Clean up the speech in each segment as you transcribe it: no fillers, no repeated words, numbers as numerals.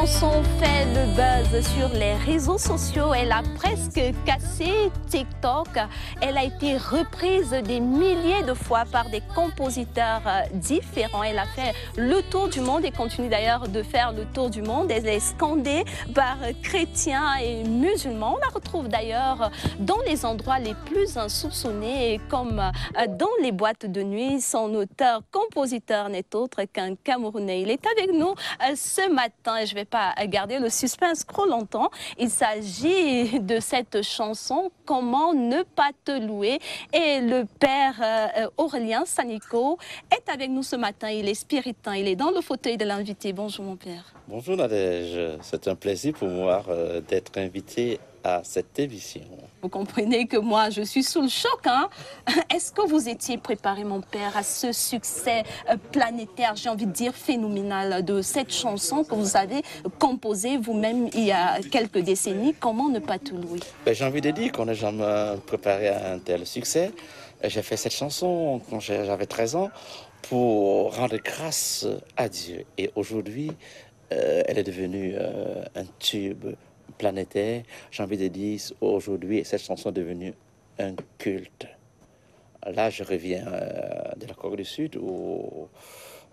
chanson fait le buzz sur les réseaux sociaux. Elle a presque cassé TikTok. Elle a été reprise des milliers de fois par des compositeurs différents. Elle a fait le tour du monde et continue d'ailleurs de faire le tour du monde. Elle est scandée par chrétiens et musulmans. On la retrouve d'ailleurs dans les endroits les plus insoupçonnés, comme dans les boîtes de nuit. Son auteur-compositeur n'est autre qu'un Camerounais. Il est avec nous ce matin et je ne vais pas garder le suspense trop longtemps. Il s'agit de cette chanson « Comment ne pas te louer » et le père Aurélien Saniko est avec nous ce matin. Il est spiritain, il est dans le fauteuil de l'invité. Bonjour mon père. Bonjour Nadège, c'est un plaisir pour moi d'être invité à cette émission. Vous comprenez que moi, je suis sous le choc. Hein? Est-ce que vous étiez préparé, mon père, à ce succès planétaire, j'ai envie de dire phénoménal, de cette chanson que vous avez composée vous-même il y a quelques décennies, « Comment ne pas te louer » J'ai envie de dire qu'on n'a jamais préparé à un tel succès. J'ai fait cette chanson quand j'avais 13 ans pour rendre grâce à Dieu. Et aujourd'hui, elle est devenue un tube planétaire. J'ai envie de dire aujourd'hui, cette chanson est devenue un culte. Là, je reviens de la Corée du Sud où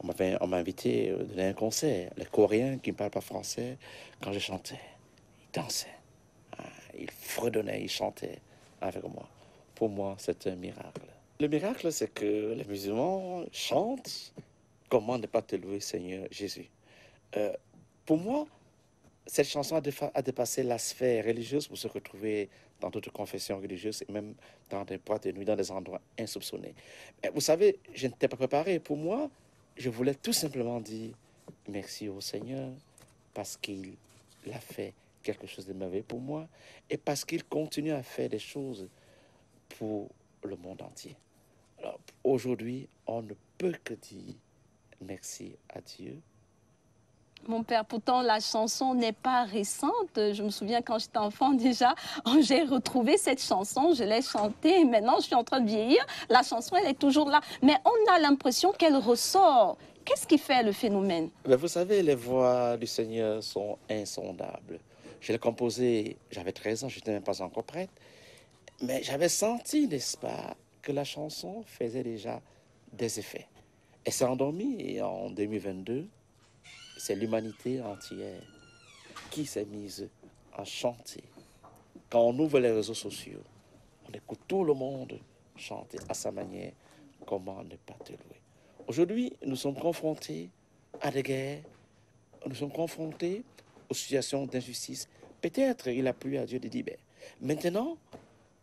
on m'a invité à donner un concert. Les Coréens qui ne parlent pas français, quand je chantais, ils dansaient, ils fredonnaient, ils chantaient avec moi. Pour moi, c'est un miracle. Le miracle, c'est que les musulmans chantent « Comment ne pas te louer, Seigneur Jésus ». Pour moi, cette chanson a dépassé la sphère religieuse pour se retrouver dans d'autres confessions religieuses et même dans des boîtes de nuit, dans des endroits insoupçonnés. Mais vous savez, je n'étais pas préparé. Pour moi, je voulais tout simplement dire merci au Seigneur parce qu'il a fait quelque chose de merveilleux pour moi et parce qu'il continue à faire des choses pour le monde entier. Alors, aujourd'hui, on ne peut que dire merci à Dieu. Mon père, pourtant, la chanson n'est pas récente. Je me souviens quand j'étais enfant déjà, j'ai retrouvé cette chanson, je l'ai chantée. Maintenant, je suis en train de vieillir. La chanson, elle est toujours là. Mais on a l'impression qu'elle ressort. Qu'est-ce qui fait le phénomène? Vous savez, les voix du Seigneur sont insondables. Je l'ai composée, j'avais 13 ans, je n'étais même pas encore prête. Mais j'avais senti, n'est-ce pas, que la chanson faisait déjà des effets. Elle s'est endormie et en 2022, c'est l'humanité entière qui s'est mise à chanter. Quand on ouvre les réseaux sociaux, on écoute tout le monde chanter à sa manière « Comment ne pas te louer ». Aujourd'hui, nous sommes confrontés à des guerres, nous sommes confrontés aux situations d'injustice. Peut-être il a plu à Dieu de dire « Maintenant,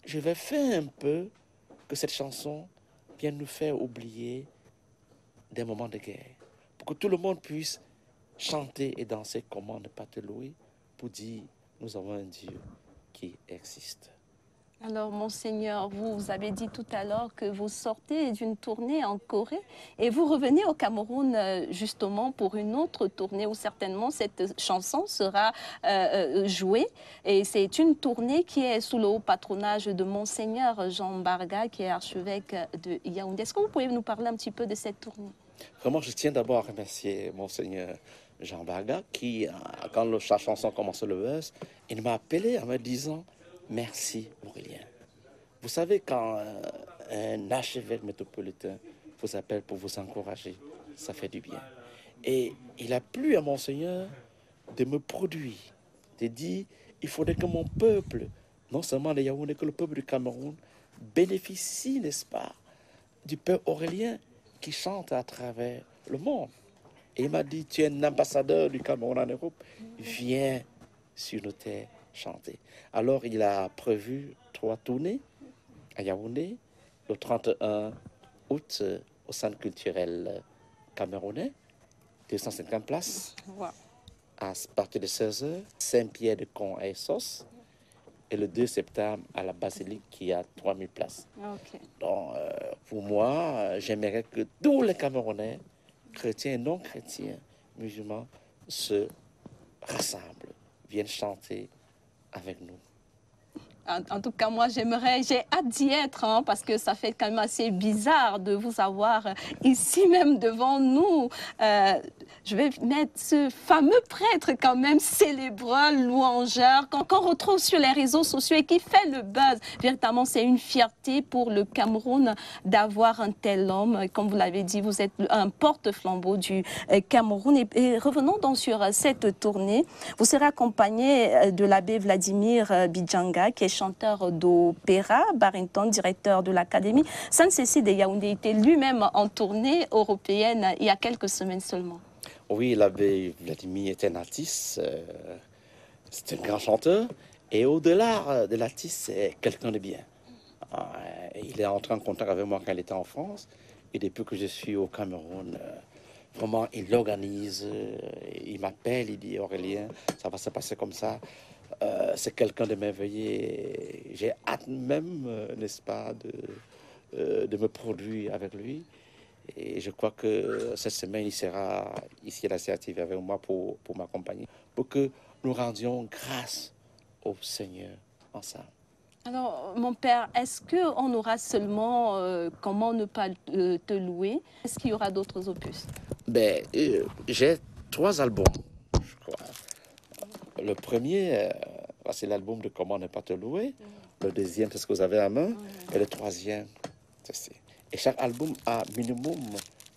je vais faire un peu que cette chanson vienne nous faire oublier des moments de guerre, pour que tout le monde puisse chanter et danser, comment ne pas te louer, pour dire nous avons un Dieu qui existe. » Alors, Monseigneur, vous avez dit tout à l'heure que vous sortez d'une tournée en Corée et vous revenez au Cameroun justement pour une autre tournée où certainement cette chanson sera jouée. Et c'est une tournée qui est sous le haut patronage de Monseigneur Jean Barga, qui est archevêque de Yaoundé. Est-ce que vous pouvez nous parler un petit peu de cette tournée? Vraiment, je tiens d'abord à remercier Monseigneur Jean Barga qui, quand la chanson commence le buzz, il m'a appelé en me disant « Merci Aurélien ». Vous savez, quand un archevêque métropolitain vous appelle pour vous encourager, ça fait du bien. Et il a plu à Monseigneur de me produire, de dire il faudrait que mon peuple, non seulement les Yaoundés, que le peuple du Cameroun bénéficie, n'est-ce pas, du père Aurélien qui chante à travers le monde. Et il m'a dit, tu es un ambassadeur du Cameroun en Europe, viens sur nos terres chanter. Alors il a prévu 3 tournées à Yaoundé, le 31 août au centre culturel camerounais, 250 places, Wow. à partir de 16h, Saint-Pierre-de-Camp à Essos, et le 2 septembre à la basilique qui a 3000 places. Okay. Donc, pour moi, j'aimerais que tous les Camerounais, chrétiens et non chrétiens, musulmans, se rassemblent, viennent chanter avec nous. En tout cas, moi, j'ai hâte d'y être, hein, parce que ça fait quand même assez bizarre de vous avoir ici même devant nous. Je vais mettre ce fameux prêtre quand même célébrant, louangeur, qu'on retrouve sur les réseaux sociaux et qui fait le buzz. Véritablement, c'est une fierté pour le Cameroun d'avoir un tel homme. Comme vous l'avez dit, vous êtes un porte-flambeau du Cameroun. Et revenons donc sur cette tournée. Vous serez accompagné de l'abbé Vladimir Bidjanga, qui est chanteur d'opéra, baryton, directeur de l'Académie Sainte-Cécile de Yaoundé, était lui-même en tournée européenne il y a quelques semaines seulement. Oui, l'abbé Vladimir est un artiste, c'est un grand chanteur, et au-delà de l'artiste, c'est quelqu'un de bien. Il est entré en contact avec moi quand il était en France, et depuis que je suis au Cameroun, vraiment, il l'organise, il m'appelle, il dit Aurélien, ça va se passer comme ça. C'est quelqu'un de merveilleux. J'ai hâte même, n'est-ce pas, de me produire avec lui. Et je crois que cette semaine, il sera ici à la CATV avec moi pour m'accompagner, pour que nous rendions grâce au Seigneur ensemble. Alors, mon père, est-ce qu'on aura seulement Comment ne pas te louer? Est-ce qu'il y aura d'autres opus? J'ai 3 albums, je crois. Le premier, c'est l'album de Comment ne pas te louer. Le deuxième, c'est ce que vous avez à main. Et le troisième, c'est... Et chaque album a minimum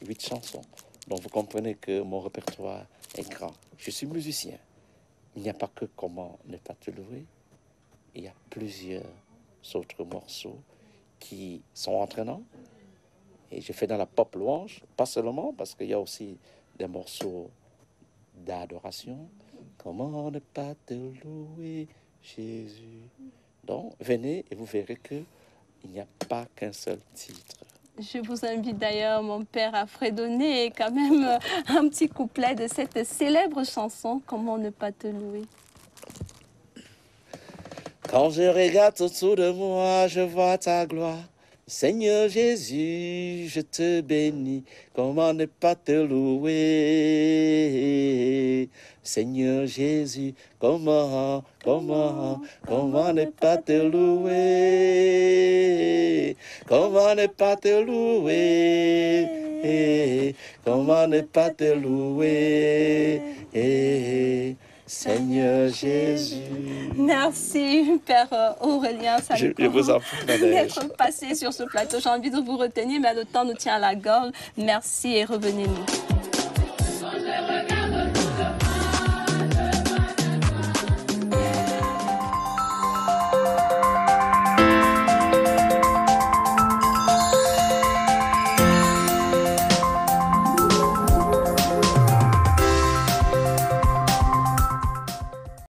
8 chansons. Donc vous comprenez que mon répertoire est grand. Je suis musicien. Il n'y a pas que Comment ne pas te louer. Il y a plusieurs autres morceaux qui sont entraînants. Et je fais dans la pop louange, pas seulement, parce qu'il y a aussi des morceaux d'adoration. Comment ne pas te louer, Jésus? Donc, venez et vous verrez qu'il n'y a pas qu'un seul titre. Je vous invite d'ailleurs, mon père, à fredonner quand même un petit couplet de cette célèbre chanson, Comment ne pas te louer. Quand je regarde autour de moi, je vois ta gloire. Seigneur Jésus, je te bénis, comment ne pas te louer? Seigneur Jésus, comment ne pas te louer? Comment ne pas te louer? Comment ne pas te louer? Seigneur Jésus. Merci, Père Aurélien. Je vous en prie, d'être passé sur ce plateau. J'ai envie de vous retenir, mais le temps nous tient à la gorge. Merci et revenez-nous.